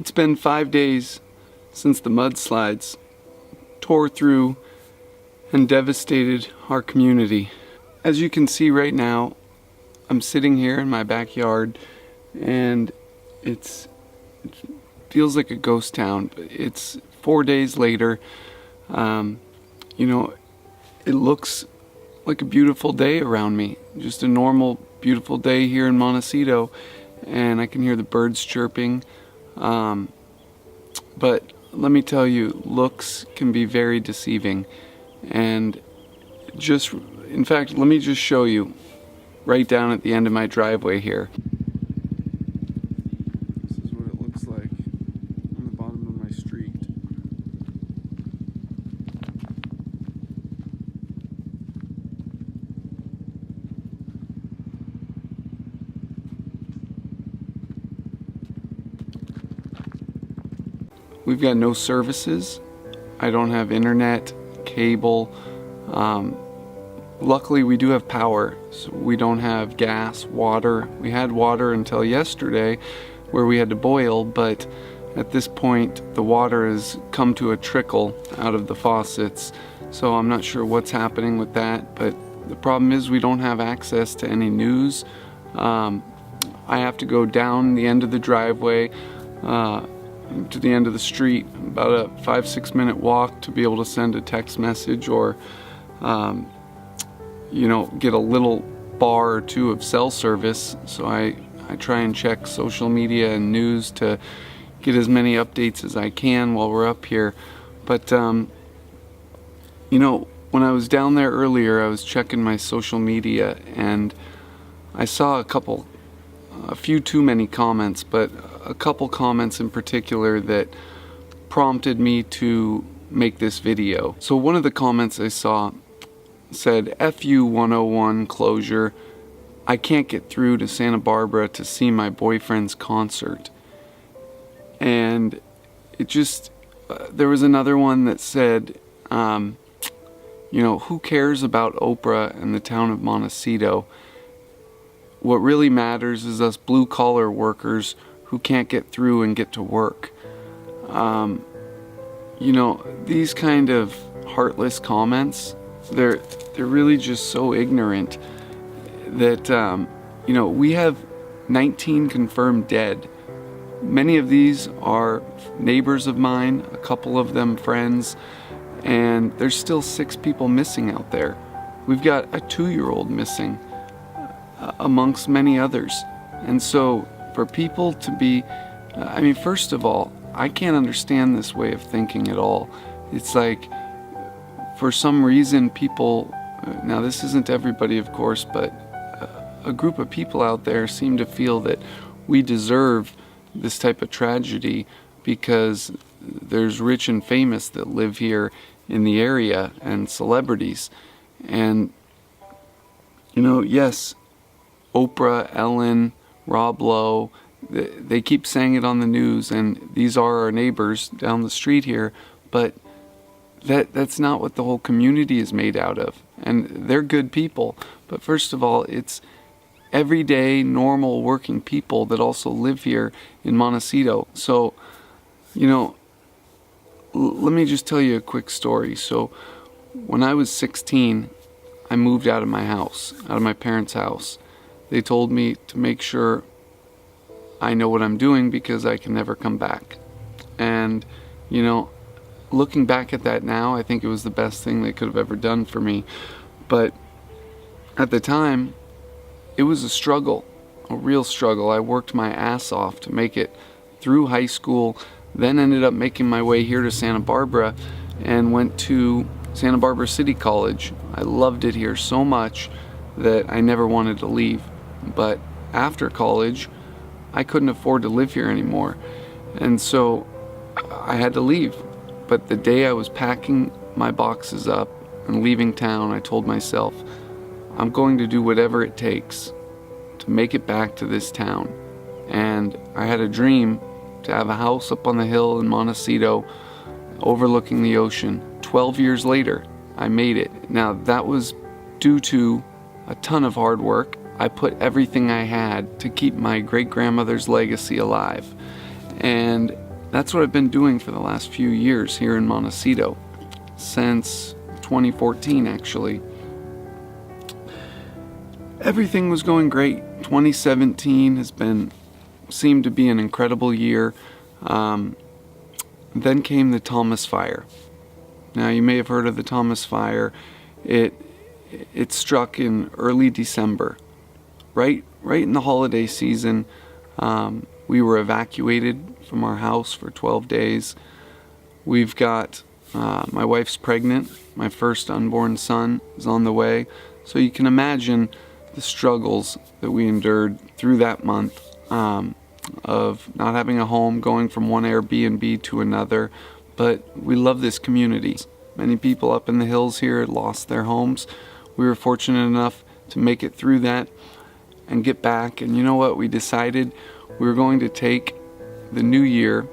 It's been 5 days since the mudslides tore through and devastated our community. As you can see right now, I'm sitting here in my backyard and it feels like a ghost town. It's 4 days later. It looks like a beautiful day around me. Just a normal, beautiful day here in Montecito, and I can hear the birds chirping. But let me tell you, looks can be very deceiving. And in fact, let me just show you right down at the end of my driveway here. This is what it looks like on the bottom of my street. We've got no services. I don't have internet, cable. Luckily we do have power, so we don't have gas, water. We had water until yesterday where we had to boil, but at this point the water has come to a trickle out of the faucets, so I'm not sure what's happening with that. But the problem is we don't have access to any news. I have to go down the end of the driveway to the end of the street, about a 5-6 minute walk, to be able to send a text message or get a little bar or two of cell service. So I try and check social media and news to get as many updates as I can while we're up here. But when I was down there earlier, I was checking my social media and I saw a few too many comments, but a couple comments in particular that prompted me to make this video. So one of the comments I saw said, "FU 101 closure. I can't get through to Santa Barbara to see my boyfriend's concert." And it just, there was another one that said, who cares about Oprah and the town of Montecito? What really matters is us blue-collar workers who can't get through and get to work. These kind of heartless comments, they're really just so ignorant that, we have 19 confirmed dead. Many of these are neighbors of mine, a couple of them friends, and there's still 6 people missing out there. We've got a 2-year-old missing, amongst many others. And so for people to be, first of all, I can't understand this way of thinking at all. It's like, for some reason people, now this isn't everybody of course, but a group of people out there seem to feel that we deserve this type of tragedy because there's rich and famous that live here in the area and celebrities. And yes, Oprah, Ellen, Rob Lowe, they keep saying it on the news, and these are our neighbors down the street here, but that's not what the whole community is made out of. And they're good people, but first of all, it's everyday, normal, working people that also live here in Montecito. So, let me just tell you a quick story. So, when I was 16, I moved out of my house, out of my parents' house. They told me to make sure I know what I'm doing because I can never come back. And, looking back at that now, I think it was the best thing they could have ever done for me. But at the time, it was a struggle, a real struggle. I worked my ass off to make it through high school, then ended up making my way here to Santa Barbara and went to Santa Barbara City College. I loved it here so much that I never wanted to leave. But after college, I couldn't afford to live here anymore. And so I had to leave. But the day I was packing my boxes up and leaving town, I told myself, I'm going to do whatever it takes to make it back to this town. And I had a dream to have a house up on the hill in Montecito overlooking the ocean. 12 years later, I made it. Now, that was due to a ton of hard work. I put everything I had to keep my great-grandmother's legacy alive. And that's what I've been doing for the last few years here in Montecito, since 2014 actually. Everything was going great. 2017 seemed to be an incredible year. Then came the Thomas Fire. Now you may have heard of the Thomas Fire. It struck in early December, right in the holiday season. We were evacuated from our house for 12 days. We've got my wife's pregnant. My first unborn son is on the way. So you can imagine the struggles that we endured through that month of not having a home, going from one Airbnb to another. But we love this community. Many people up in the hills here lost their homes. We were fortunate enough to make it through that and get back. And you know what? We decided we were going to take the new year.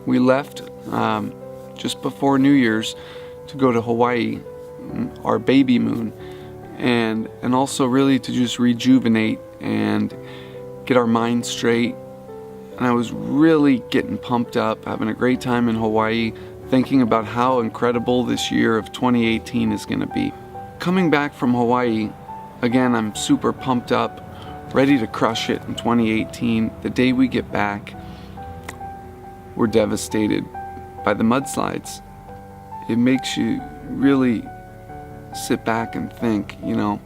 We left just before New Year's to go to Hawaii, our baby moon, and also really to just rejuvenate and get our minds straight. And I was really getting pumped up, having a great time in Hawaii, thinking about how incredible this year of 2018 is going to be. Coming back from Hawaii, again, I'm super pumped up, ready to crush it in 2018. The day we get back, we're devastated by the mudslides. It makes you really sit back and think, you know,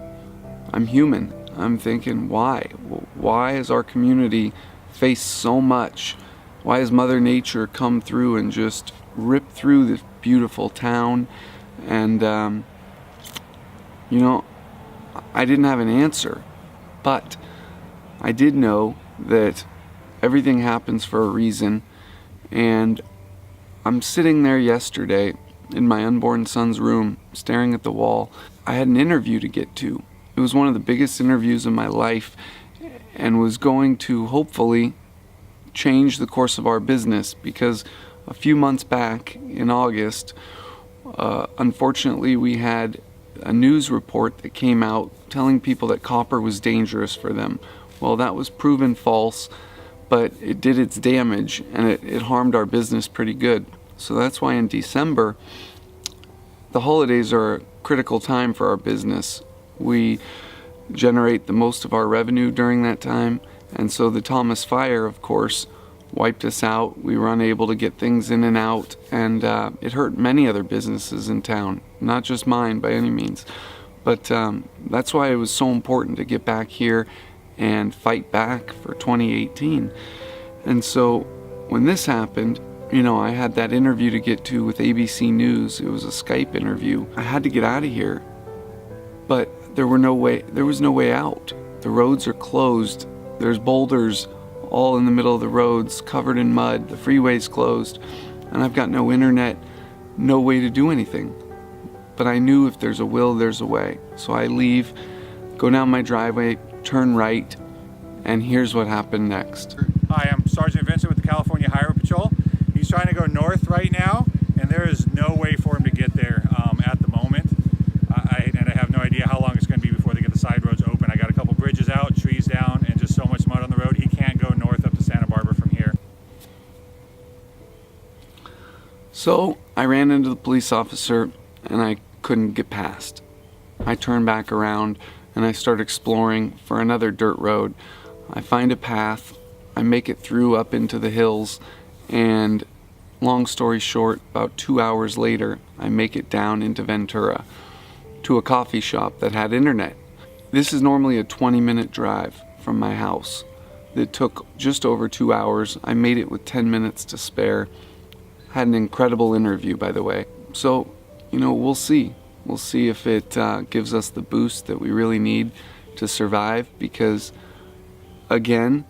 I'm human. I'm thinking, why? Why has our community faced so much? Why has Mother Nature come through and just ripped through this beautiful town? And, you know, I didn't have an answer, but I did know that everything happens for a reason. And I'm sitting there yesterday in my unborn son's room, staring at the wall. I had an interview to get to. It was one of the biggest interviews of my life and was going to hopefully change the course of our business, because a few months back in August, unfortunately we had a news report that came out telling people that copper was dangerous for them. Well, that was proven false, but it did its damage and it harmed our business pretty good. So that's why in December, the holidays are a critical time for our business. We generate the most of our revenue during that time, and so the Thomas Fire, of course, wiped us out. We were unable to get things in and out, and it hurt many other businesses in town, not just mine by any means. But that's why it was so important to get back here and fight back for 2018. And so when this happened, you know, I had that interview to get to with ABC News. It was a Skype interview. I had to get out of here, but there was no way out. The roads are closed. There's boulders all in the middle of the roads, covered in mud. The freeway's closed, and I've got no internet, no way to do anything. But I knew if there's a will, there's a way. So I leave, go down my driveway, turn right, and here's what happened next. Hi, I'm Sergeant Vincent with the California Highway Patrol. He's trying to go north right now, and there is no way for him to get there at the moment. I have no idea how long it's going to be before they get the side roads open. I got a couple bridges out, trees down, and just so much mud on the road. He can't go north up to Santa Barbara from here. So I ran into the police officer and I couldn't get past. I turned back around and I start exploring for another dirt road. I find a path, I make it through up into the hills, and long story short, about 2 hours later, I make it down into Ventura to a coffee shop that had internet. This is normally a 20-minute drive from my house. It took just over 2 hours. I made it with 10 minutes to spare. Had an incredible interview, by the way. So, you know, we'll see. We'll see if it gives us the boost that we really need to survive, because, again,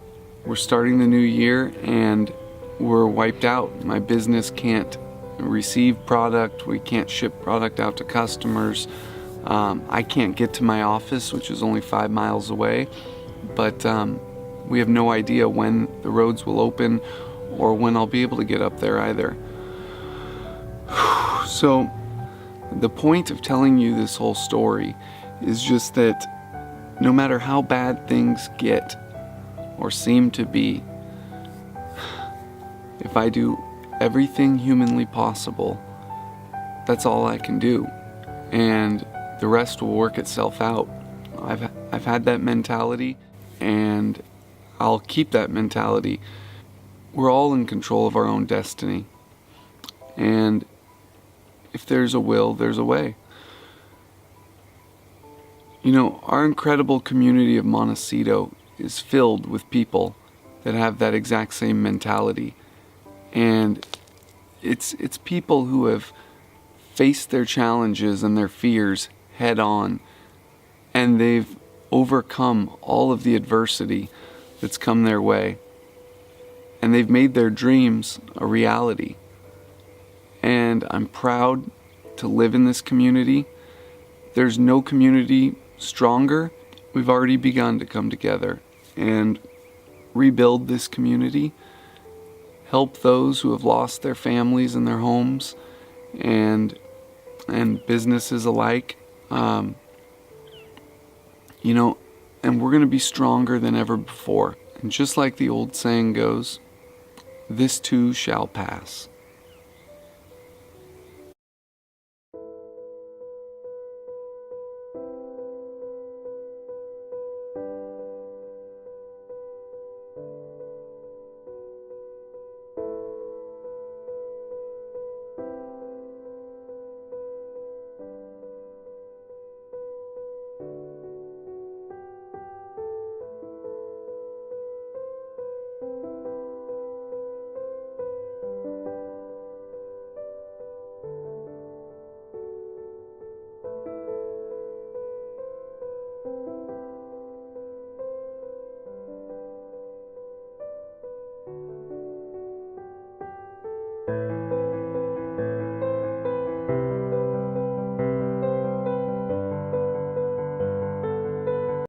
we're starting the new year and we're wiped out. My business can't receive product. We can't ship product out to customers. I can't get to my office, which is only 5 miles away, but we have no idea when the roads will open or when I'll be able to get up there either. So the point of telling you this whole story is just that no matter how bad things get or seem to be, if I do everything humanly possible, that's all I can do. And the rest will work itself out. I've had that mentality, and I'll keep that mentality. We're all in control of our own destiny. And if there's a will, there's a way. You know, our incredible community of Montecito is filled with people that have that exact same mentality. And it's people who have faced their challenges and their fears head on, and they've overcome all of the adversity that's come their way, and they've made their dreams a reality. And I'm proud to live in this community. There's no community stronger. We've already begun to come together and rebuild this community, help those who have lost their families and their homes and businesses alike. You know, and we're going to be stronger than ever before. And just like the old saying goes, this too shall pass.